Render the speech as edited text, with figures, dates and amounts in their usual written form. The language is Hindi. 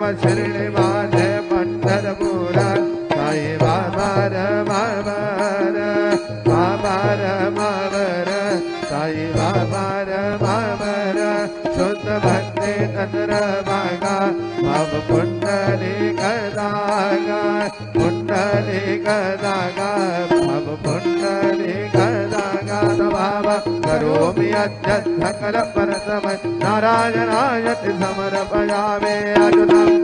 शिरडी माझे पंढरपूर साई बाबा रमावर बाबार मावर साई बाबा रमावर शुद्ध भक्ती तंत्र मागा भाव कुंडली गदागा कुंडली गदागा भाव कुंडली गदागा बाबा करोमि अद्य सकल परसमय नारायणाय समर्पयामि अच्युतम्